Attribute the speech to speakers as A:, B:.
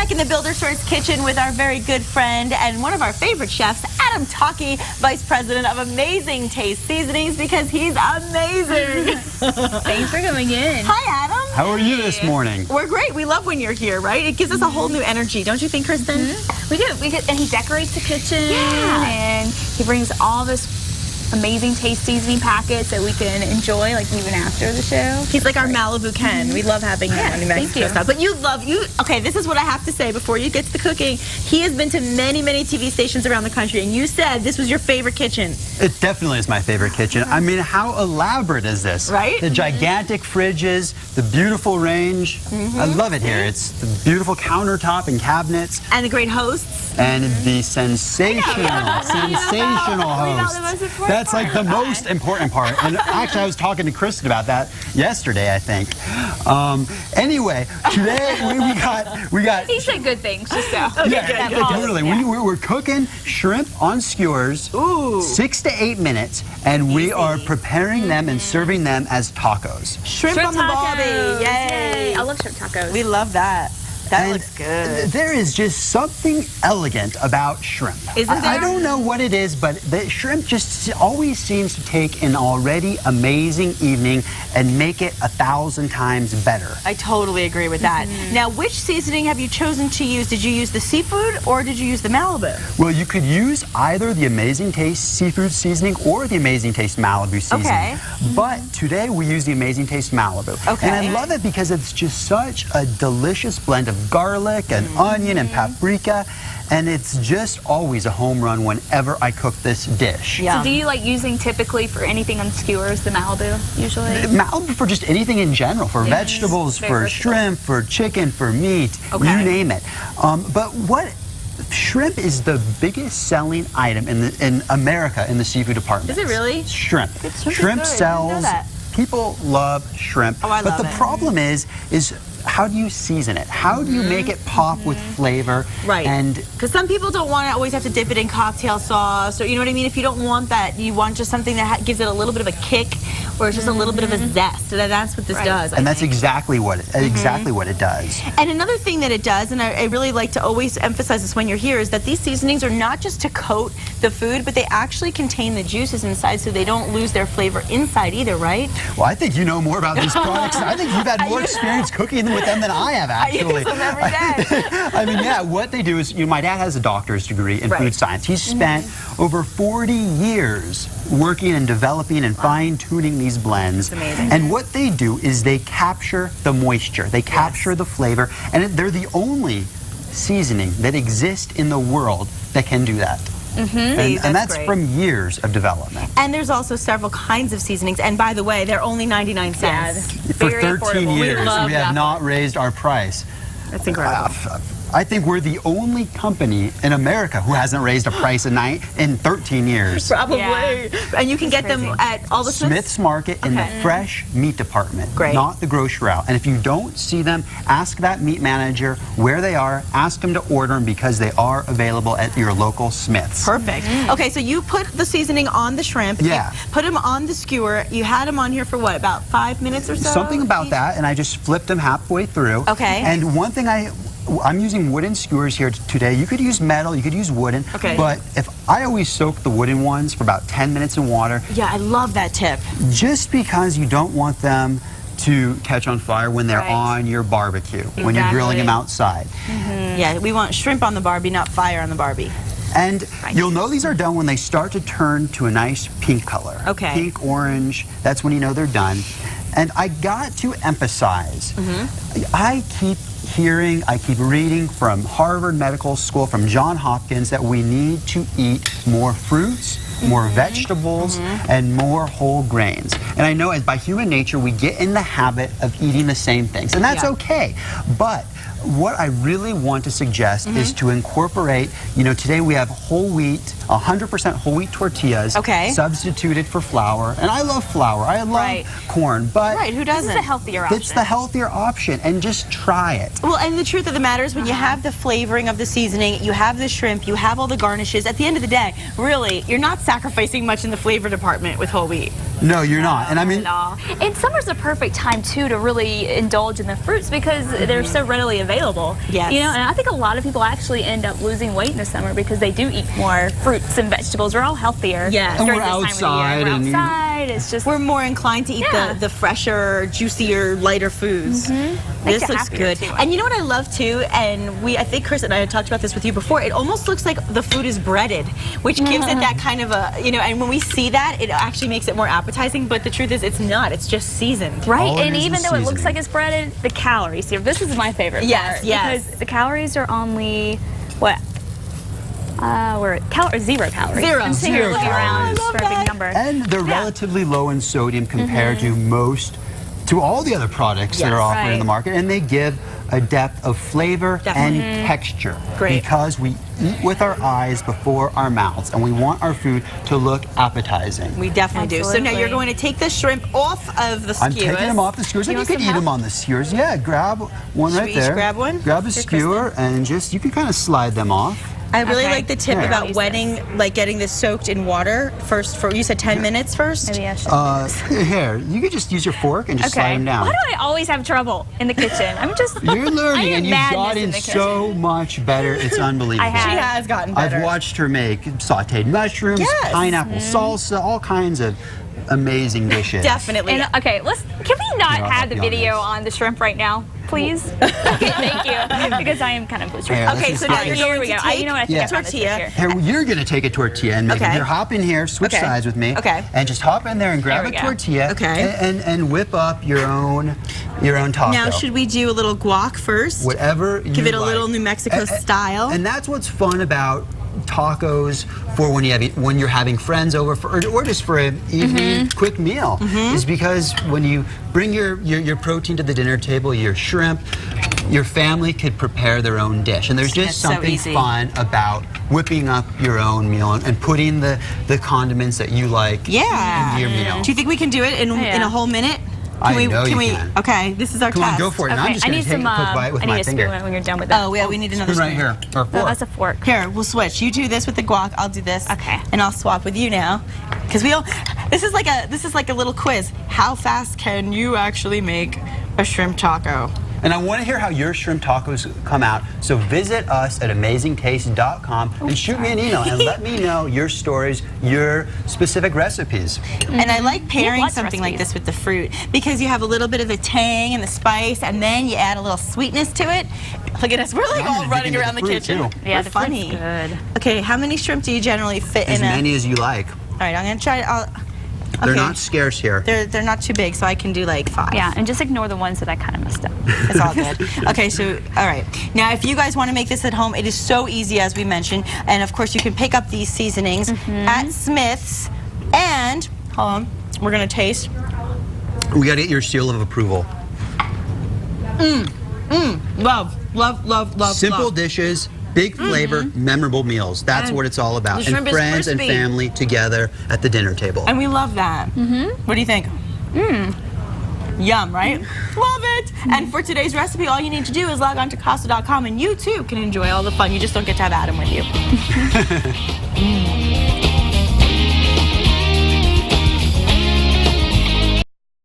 A: back in the Builder Stories kitchen with our very good friend and one of our favorite chefs, Taki, Vice President of Amazing Taste Seasonings, because he's amazing.
B: Thanks for coming in.
A: Hi, Adam.
C: How are you this morning?
A: We're great. We love when you're here, right? It gives us a whole new energy, don't you think, Kristen?
B: We do. And he decorates the kitchen.
A: Yeah.
B: And he brings all this amazing taste seasoning packets that we can enjoy, like even after the show.
A: He's like our Malibu Ken. We love having him on New Mexico stuff. But okay, this is what I have to say before you get to the cooking. He has been to many, many TV stations around the country, and you said this was your favorite kitchen.
C: It definitely is my favorite kitchen. I mean, how elaborate is this?
A: Right?
C: The gigantic fridges, the beautiful range. I love it here. It's the beautiful countertop and cabinets.
A: And the great hosts.
C: And the sensational hosts. That's like the most important part. And actually, I was talking to Kristen about that yesterday, I think. Anyway, today we got.
B: He said good things, just so.
C: Yeah, literally. We're cooking shrimp on skewers.
A: Ooh.
C: 6 to 8 minutes, and we are preparing them and serving them as tacos.
A: Shrimp on the barbie. Yay!
B: I love shrimp tacos.
A: We love that. That looks good.
C: There is just something elegant about shrimp.
A: Isn't there?
C: I don't know what it is, but the shrimp just always seems to take an already amazing evening and make it 1,000 times better.
A: I totally agree with that. Now, which seasoning have you chosen to use? Did you use the seafood or did you use the Malibu?
C: Well, you could use either the Amazing Taste seafood seasoning or the Amazing Taste Malibu seasoning.
A: Okay.
C: But today we use the Amazing Taste Malibu.
A: Okay.
C: And I love it because it's just such a delicious blend of garlic and onion and paprika, and it's just always a home run whenever I cook this dish.
A: Yeah.
B: So do you like using typically for anything on skewers the Malibu usually?
C: Malibu for just anything in general, for vegetables, for shrimp, for chicken, for meat, you name it. But shrimp is the biggest selling item in America in the seafood department.
A: Is it really?
C: Shrimp.
A: Shrimp
C: sells. People love shrimp.
A: Oh, I love
C: but the problem is how do you season it? How do you make it pop with flavor?
A: Right.
C: And
A: because some people don't want to always have to dip it in cocktail sauce, or you know what I mean? If you don't want that, you want just something that gives it a little bit of a kick, or it's just a little bit of a zest. So that's what this does.
C: And that's exactly what it does.
A: And another thing that it does, and I really like to always emphasize this when you're here, is that these seasonings are not just to coat the food, but they actually contain the juices inside, so they don't lose their flavor inside either, right?
C: Well, I think you know more about these products. I think you've had more experience cooking with them than I have, actually.
A: I use them every day.
C: I mean, yeah, what they do is, my dad has a doctor's degree in food science. He's spent over 40 years working and developing and fine-tuning these blends.
A: That's amazing.
C: And what they do is they capture the moisture, they capture the flavor, and they're the only seasoning that exists in the world that can do that. And that's from years of development.
A: And there's also several kinds of seasonings. And by the way, they're only 99 cents.
C: For 13 years, we have not raised our price.
A: That's incredible.
C: I think we're the only company in America who hasn't raised a price in 13 years.
A: Probably. Yeah. And you can get them at all the
C: Smith's Market in the fresh meat department, not the grocery aisle. And if you don't see them, ask that meat manager where they are, ask them to order them because they are available at your local Smith's.
A: Perfect. Okay, so you put the seasoning on the shrimp.
C: Yeah.
A: You put them on the skewer. You had them on here for what, about 5 minutes or so?
C: Something about that, and I just flipped them halfway through.
A: Okay.
C: And one thing I'm using wooden skewers here today. You could use metal, you could use wooden, but I always soak the wooden ones for about 10 minutes in water.
A: Yeah, I love that tip.
C: Just because you don't want them to catch on fire when they're on your barbecue, when you're grilling them outside.
A: Yeah, we want shrimp on the Barbie, not fire on the Barbie.
C: And you'll know these are done when they start to turn to a nice pink color.
A: Okay.
C: Pink, orange, that's when you know they're done. And I got to emphasize, I keep reading from Harvard Medical School, from Johns Hopkins, that we need to eat more fruits, more vegetables, and more whole grains. And I know by human nature, we get in the habit of eating the same things, and that's okay. But what I really want to suggest is to incorporate, today we have whole wheat, 100% whole wheat tortillas, substituted for flour. And I love flour, I love corn, but
A: who doesn't?
B: It's the healthier option.
C: It's the healthier option, and just try it.
A: Well, and the truth of the matter is when you have the flavoring of the seasoning, you have the shrimp, you have all the garnishes, at the end of the day, really, you're not sacrificing much in the flavor department with whole wheat.
C: No, you're not. And I mean,
B: and summer's the perfect time, too, to really indulge in the fruits because they're so readily available. available.
A: Yes.
B: You know, and I think a lot of people actually end up losing weight in the summer because they do eat more fruits and vegetables. We're all healthier.
A: Yes.
C: And
B: during
C: we're
B: this time of the year.
C: outside
B: We're outside. It's just
A: We're more inclined to eat
B: Yeah.
A: the fresher, juicier, lighter foods.
B: Makes
A: This
B: you
A: looks
B: happier,
A: good.
B: too.
A: And you know what I love too, and I think Kristen and I had talked about this with you before, it almost looks like the food is breaded, which gives it that kind of a, you know, and when we see that, it actually makes it more appetizing, but the truth is it's not, it's just seasoned.
B: right.
C: All it
B: And
C: is
B: even
C: is
B: though it looks
C: seasoning.
B: like it's breaded, the calories here. This is my favorite
A: Yes,
B: part.
A: yes.
B: Because the calories are only what? We're at 0 calories.
A: Zero.
B: I'm sitting here
C: Zero
B: looking around
C: calories.
B: for a big number.
C: And they're relatively low in sodium compared to all the other products that
A: Yes.
C: are offered in
B: Right.
C: the market, and they give a depth of flavor
A: Definitely.
C: and texture.
A: Great.
C: Because we eat with our eyes before our mouths, and we want our food to look appetizing.
A: We definitely do. So now you're
B: Absolutely.
A: going to take the shrimp off of the skewers.
C: I'm taking them off the skewers, and
B: You
C: you
B: want
C: could
B: some
C: eat
B: help?
C: them on the skewers. Yeah, grab one
A: Should
C: right
A: we each
C: there.
A: grab one?
C: Grab a
A: Here,
C: skewer, and just, you can kind of slide them off.
A: I really
B: Okay.
A: like the tip
C: Here.
B: I'll
A: about
B: use
A: wetting, like getting this soaked in water first. For you said 10 minutes first.
B: Maybe I should.
C: Here, you could just use your fork and just slide
B: Okay.
C: them down.
B: Why do I always have trouble in the kitchen? I'm just.
C: You're
B: I
C: learning,
B: am
C: and you've
B: madness
C: gotten
B: in the
C: so much better. It's unbelievable.
B: I have.
A: She has gotten better.
C: I've watched her make sautéed mushrooms,
A: Yes.
C: pineapple salsa, all kinds of amazing dishes.
A: Definitely.
B: And okay, can we not
C: Here, I'll
B: have
C: help
B: the
C: you on
B: video
C: this.
B: on the shrimp right now, please? Okay, thank you. Because I am kind of blue
C: Here, let's
A: Okay,
C: just
A: so
C: get
A: now
B: Here
A: you're
B: we
A: going
B: go.
A: to take
B: You know what? I think
C: Yeah.
B: I found this
A: tortilla.
B: here.
C: Here, you're gonna take a tortilla and make
A: Okay.
C: it. Here, hop in here, switch
A: Okay.
C: sides with me.
A: Okay.
C: And just hop in there and grab
B: There we
C: a
B: go.
C: tortilla.
A: Okay.
C: And whip up your own taco.
A: Now, should we do a little guac first?
C: Whatever you
A: Give it a
C: like.
A: little New Mexico
C: And-
A: style.
C: And that's what's fun about tacos for when you're having friends over or just for an evening quick meal is because when you bring your protein to the dinner table, your shrimp, your family could prepare their own dish, and there's just
A: It's so
C: something
A: easy.
C: fun about whipping up your own meal and putting the condiments that you like
A: Yeah.
C: into your meal.
A: Do you think we can do it in
B: Yeah.
A: a whole minute?
C: I know you
A: we?
C: can.
A: Okay, this is our
C: Come
A: test.
C: on, go for it. And I'm
B: Okay,
C: just
B: I
C: gonna
B: need
C: take
B: some.
C: a quick bite with
B: I
C: my
B: need a
C: finger.
B: spoon when you're done with that.
A: Oh, yeah, we need another
C: Spoon right
A: spoon.
C: here, or
B: Oh,
C: fork.
B: that's a fork.
A: Here, we'll switch. You do this with the guac. I'll do this.
B: Okay.
A: And I'll swap with you now, because this is like a little quiz. How fast can you actually make a shrimp taco?
C: And I want to hear how your shrimp tacos come out. So visit us at amazingtaste.com and shoot me an email and let me know your stories, your specific recipes.
A: And I like pairing
B: lots of
A: something like
B: recipes.
A: this with the fruit because you have a little bit of the tang and the spice, and then you add a little sweetness to it. Look at us, we're like
C: I'm
A: all
C: gonna
A: running
C: dig into
A: around
C: the
A: the
C: fruit,
A: kitchen.
C: too.
B: Yeah,
A: We're
B: the fruit's
A: funny.
B: good.
A: Okay, how many shrimp do you generally fit
C: As
A: in a?
C: many as you like.
A: All right, I'm gonna try.
C: They're
A: okay.
C: not scarce here.
A: They're not too big, so I can do like 5.
B: Yeah, and just ignore the ones that I kind of messed up.
A: It's all good. Okay, so, all right. Now, if you guys want to make this at home, it is so easy, as we mentioned. And, of course, you can pick up these seasonings at Smith's. And, hold on, we're going to taste.
C: We got to get your seal of approval.
A: Love.
C: Simple dishes, big flavor, memorable meals. That's
A: And
C: what it's all about.
A: the shrimp
C: And
A: is
C: friends and
A: crispy.
C: family together at the dinner table.
A: And we love that. What do you think? Yum, right? Love it. And for today's recipe, all you need to do is log on to Casa.com, and you too can enjoy all the fun. You just don't get to have Adam with you.